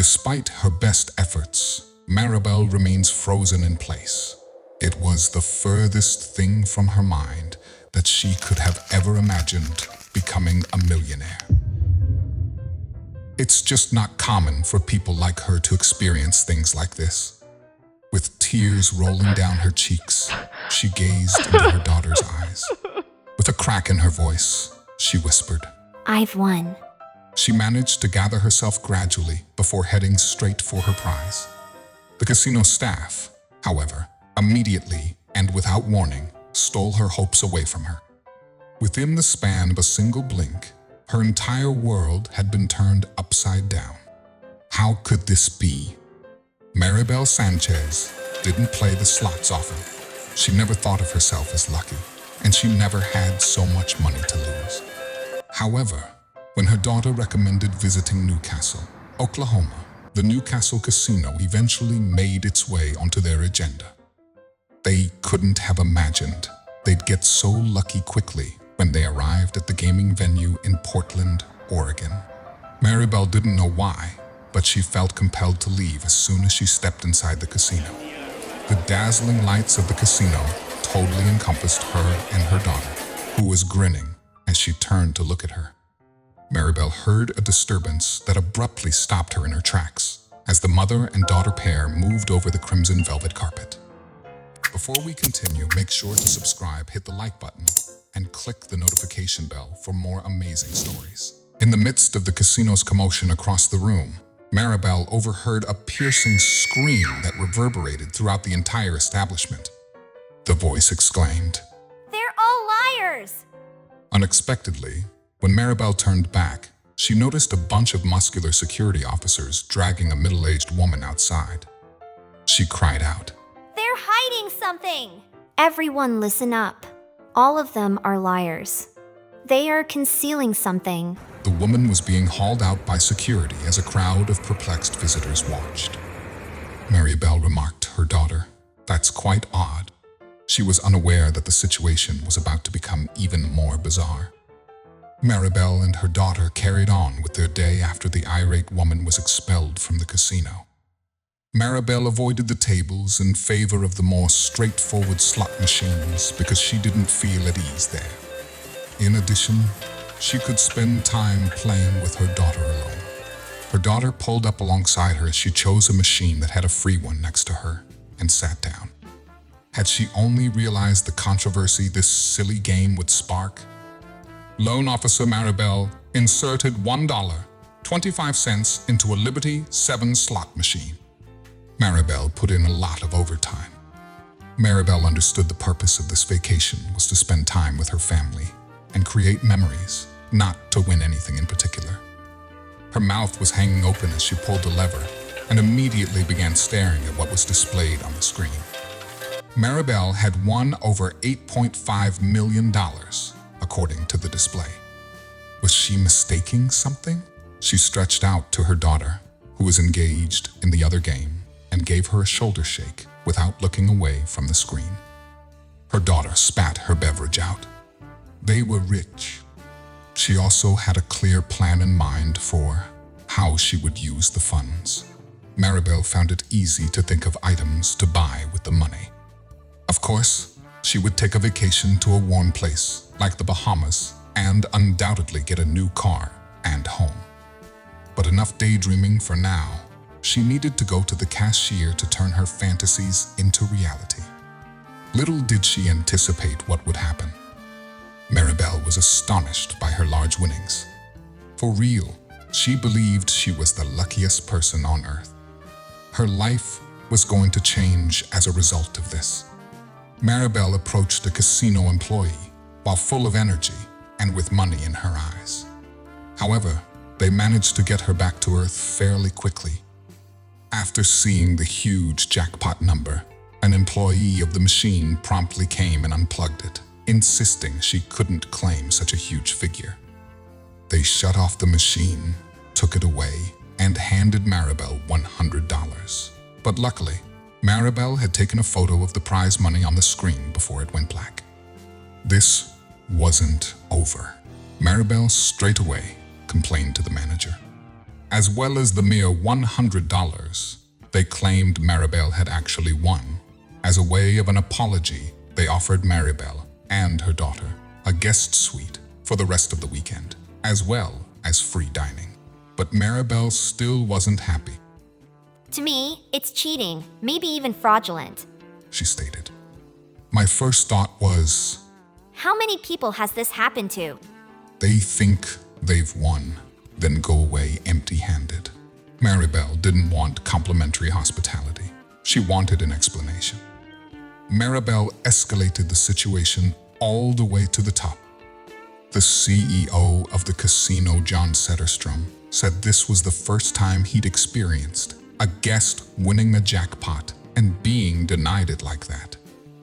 Despite her best efforts, Maribel remains frozen in place. It was the furthest thing from her mind that she could have ever imagined becoming a millionaire. It's just not common for people like her to experience things like this. With tears rolling down her cheeks, she gazed into her daughter's eyes. With a crack in her voice, she whispered, "I've won." She managed to gather herself gradually before heading straight for her prize. The casino staff, however, immediately and without warning, stole her hopes away from her. Within the span of a single blink, her entire world had been turned upside down. How could this be? Maribel Sanchez didn't play the slots often. She never thought of herself as lucky, and she never had so much money to lose. However, when her daughter recommended visiting Newcastle, Oklahoma, the Newcastle casino eventually made its way onto their agenda. They couldn't have imagined they'd get so lucky quickly when they arrived at the gaming venue in Portland, Oregon. Maribel didn't know why, but she felt compelled to leave as soon as she stepped inside the casino. The dazzling lights of the casino totally encompassed her and her daughter, who was grinning as she turned to look at her. Maribel heard a disturbance that abruptly stopped her in her tracks as the mother and daughter pair moved over the crimson velvet carpet. Before we continue, make sure to subscribe, hit the like button, and click the notification bell for more amazing stories. In the midst of the casino's commotion across the room, Maribel overheard a piercing scream that reverberated throughout the entire establishment. The voice exclaimed, "They're all liars!" Unexpectedly, when Maribel turned back, she noticed a bunch of muscular security officers dragging a middle-aged woman outside. She cried out, "They're hiding something!" Everyone listen up. All of them are liars. They are concealing something. The woman was being hauled out by security as a crowd of perplexed visitors watched. Maribel remarked to her daughter, "That's quite odd." She was unaware that the situation was about to become even more bizarre. Maribel and her daughter carried on with their day after the irate woman was expelled from the casino. Maribel avoided the tables in favor of the more straightforward slot machines because she didn't feel at ease there. In addition, she could spend time playing with her daughter alone. Her daughter pulled up alongside her as she chose a machine that had a free one next to her and sat down. Had she only realized the controversy this silly game would spark? Loan Officer Maribel inserted $1.25 into a Liberty 7 slot machine. Maribel put in a lot of overtime. Maribel understood the purpose of this vacation was to spend time with her family and create memories, not to win anything in particular. Her mouth was hanging open as she pulled the lever and immediately began staring at what was displayed on the screen. Maribel had won over $8.5 million, according to the display. Was she mistaking something? She stretched out to her daughter, who was engaged in the other game, and gave her a shoulder shake without looking away from the screen. Her daughter spat her beverage out. They were rich. She also had a clear plan in mind for how she would use the funds. Maribel found it easy to think of items to buy with the money. Of course, she would take a vacation to a warm place like the Bahamas and undoubtedly get a new car and home. But enough daydreaming for now. She needed to go to the cashier to turn her fantasies into reality. Little did she anticipate what would happen. Maribel was astonished by her large winnings. For real, she believed she was the luckiest person on earth. Her life was going to change as a result of this. Maribel approached a casino employee while full of energy and with money in her eyes. However, they managed to get her back to earth fairly quickly. After seeing the huge jackpot number, an employee of the machine promptly came and unplugged it, insisting she couldn't claim such a huge figure. They shut off the machine, took it away, and handed Maribel $100. But luckily, Maribel had taken a photo of the prize money on the screen before it went black. This wasn't over. Maribel straight away complained to the manager. as well as the mere $100 they claimed Maribel had actually won. As a way of an apology, they offered Maribel and her daughter a guest suite for the rest of the weekend, as well as free dining. But Maribel still wasn't happy. To me, it's cheating, maybe even fraudulent. She stated. My first thought was, How many people has this happened to? they think they've won, then go away empty-handed. Maribel didn't want complimentary hospitality. She wanted an explanation. Maribel escalated the situation all the way to the top. The CEO of the casino, John Setterstrom, said this was the first time he'd experienced a guest winning the jackpot and being denied it like that.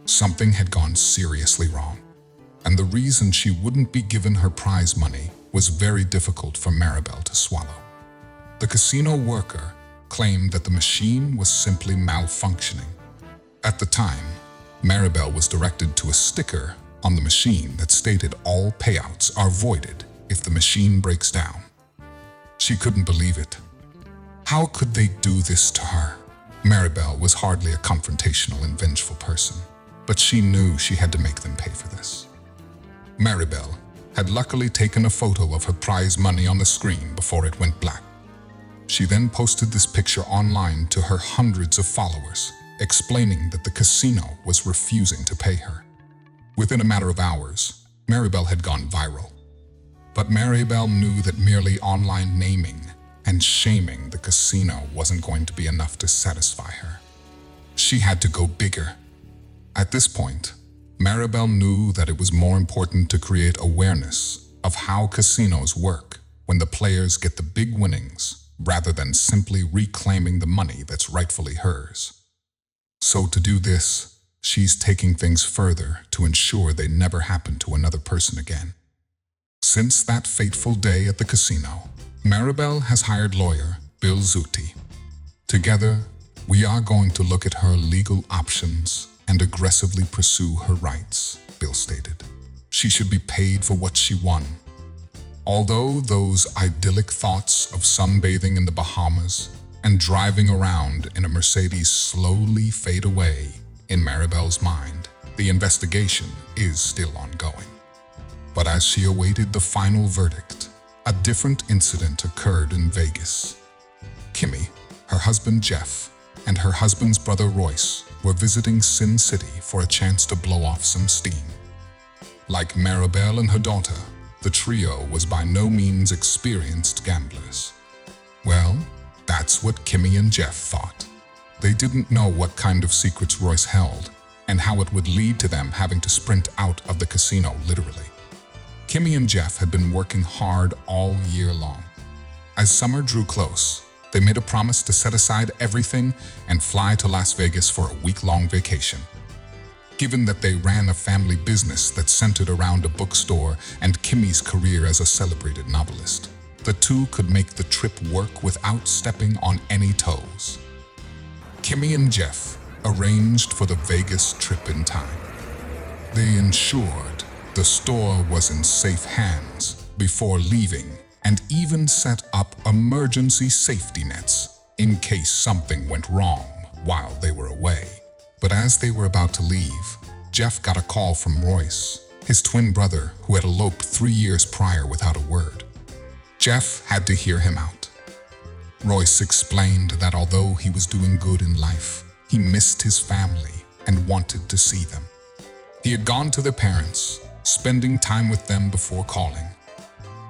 Something had gone seriously wrong, and the reason she wouldn't be given her prize money was very difficult for Maribel to swallow. The casino worker claimed that the machine was simply malfunctioning. At the time, Maribel was directed to a sticker on the machine that stated all payouts are voided if the machine breaks down. She couldn't believe it. How could they do this to her? Maribel was hardly a confrontational and vengeful person, but she knew she had to make them pay for this. Maribel had luckily taken a photo of her prize money on the screen before it went black. She then posted this picture online to her hundreds of followers, explaining that the casino was refusing to pay her. Within a matter of hours, Maribel had gone viral. But Maribel knew that merely online naming and shaming the casino wasn't going to be enough to satisfy her. She had to go bigger. At this point, Maribel knew that it was more important to create awareness of how casinos work when the players get the big winnings rather than simply reclaiming the money that's rightfully hers. So to do this, she's taking things further to ensure they never happen to another person again. Since that fateful day at the casino, Maribel has hired lawyer Bill Zutti. Together, we are going to look at her legal options and aggressively pursue her rights, Bill stated. She should be paid for what she won. Although those idyllic thoughts of sunbathing in the Bahamas and driving around in a Mercedes slowly fade away in Maribel's mind, the investigation is still ongoing. But as she awaited the final verdict, a different incident occurred in Vegas. Kimmy, her husband Jeff, and her husband's brother Royce were visiting Sin City for a chance to blow off some steam. Like Maribel and her daughter, the trio was by no means experienced gamblers. Well, that's what Kimmy and Jeff thought. They didn't know what kind of secrets Royce held and how it would lead to them having to sprint out of the casino literally. Kimmy and Jeff had been working hard all year long. As summer drew close, they made a promise to set aside everything and fly to Las Vegas for a week-long vacation. Given that they ran a family business that centered around a bookstore and Kimmy's career as a celebrated novelist, the two could make the trip work without stepping on any toes. Kimmy and Jeff arranged for the Vegas trip in time. They ensured the store was in safe hands before leaving and even set up emergency safety nets in case something went wrong while they were away. But as they were about to leave, Jeff got a call from Royce, his twin brother who had eloped 3 years prior without a word. Jeff had to hear him out. Royce explained that although he was doing good in life, he missed his family and wanted to see them. He had gone to their parents, spending time with them before calling.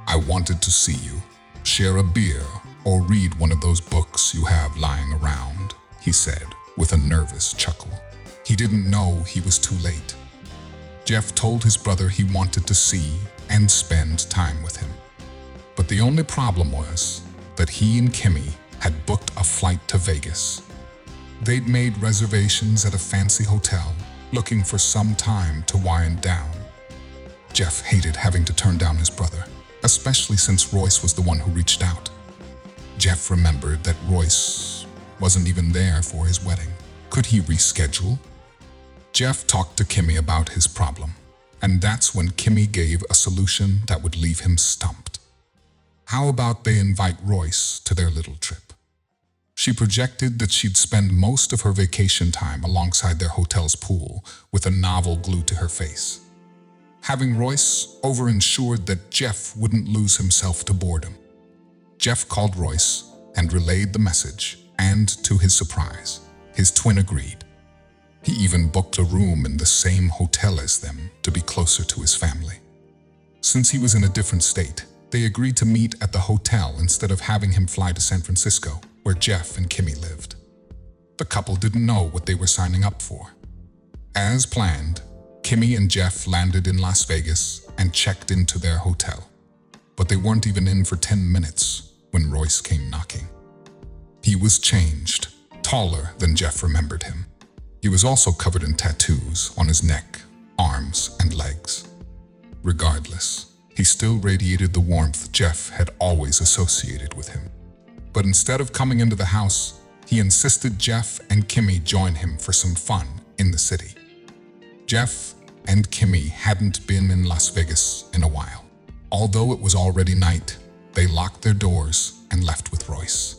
I wanted to see you, share a beer, or read one of those books you have lying around, he said with a nervous chuckle. He didn't know he was too late. Jeff told his brother he wanted to see and spend time with him. But the only problem was that he and Kimmy had booked a flight to Vegas. They'd made reservations at a fancy hotel, looking for some time to wind down. Jeff hated having to turn down his brother, especially since Royce was the one who reached out. Jeff remembered that Royce wasn't even there for his wedding. Could he reschedule? Jeff talked to Kimmy about his problem, and that's when Kimmy gave a solution that would leave him stumped. How about they invite Royce to their little trip? She projected that she'd spend most of her vacation time alongside their hotel's pool with a novel glued to her face. Having Royce over ensured that Jeff wouldn't lose himself to boredom. Jeff called Royce and relayed the message, and to his surprise, his twin agreed. He even booked a room in the same hotel as them to be closer to his family. Since he was in a different state, they agreed to meet at the hotel instead of having him fly to San Francisco, where Jeff and Kimmy lived. The couple didn't know what they were signing up for. As planned, Kimmy and Jeff landed in Las Vegas and checked into their hotel. But they weren't even in for 10 minutes when Royce came knocking. He was changed, taller than Jeff remembered him. He was also covered in tattoos on his neck, arms, and legs. Regardless, he still radiated the warmth Jeff had always associated with him. But instead of coming into the house, he insisted Jeff and Kimmy join him for some fun in the city. Jeff and Kimmy hadn't been in Las Vegas in a while. Although it was already night, they locked their doors and left with Royce.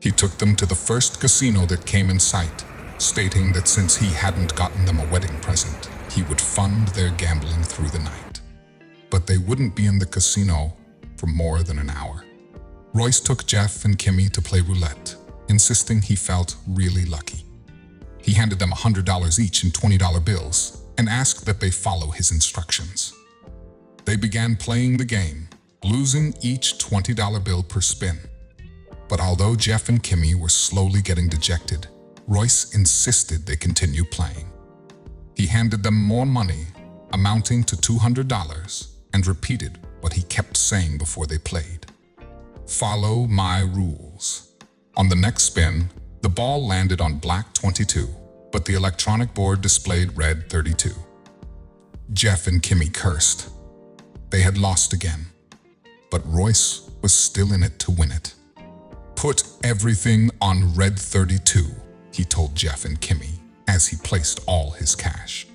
He took them to the first casino that came in sight, stating that since he hadn't gotten them a wedding present, he would fund their gambling through the night. But they wouldn't be in the casino for more than an hour. Royce took Jeff and Kimmy to play roulette, insisting he felt really lucky. He handed them $100 each in $20 bills and asked that they follow his instructions. They began playing the game, losing each $20 bill per spin. But although Jeff and Kimmy were slowly getting dejected, Royce insisted they continue playing. He handed them more money, amounting to $200, and repeated what he kept saying before they played. Follow my rules. On the next spin, the ball landed on black 22, but the electronic board displayed red 32. Jeff and Kimmy cursed. They had lost again, but Royce was still in it to win it. Put everything on red 32, he told Jeff and Kimmy as he placed all his cash.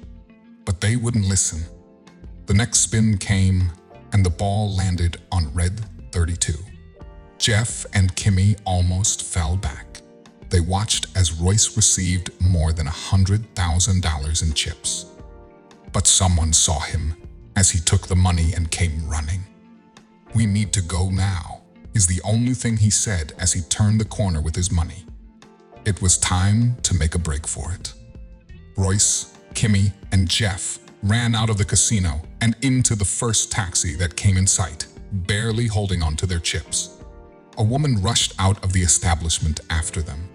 But they wouldn't listen. The next spin came and the ball landed on red 32. Jeff and Kimmy almost fell back. They watched as Royce received more than $100,000 in chips. But someone saw him as he took the money and came running. "We need to go now," is the only thing he said as he turned the corner with his money. It was time to make a break for it. Royce, Kimmy, and Jeff ran out of the casino and into the first taxi that came in sight, barely holding on to their chips. A woman rushed out of the establishment after them.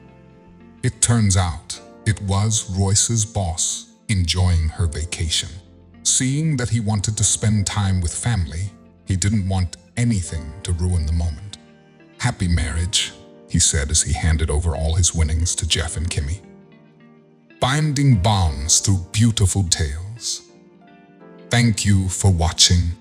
It turns out it was Royce's boss enjoying her vacation. Seeing that he wanted to spend time with family, he didn't want anything to ruin the moment. "Happy marriage," he said as he handed over all his winnings to Jeff and Kimmy. Binding bonds through beautiful tales. Thank you for watching.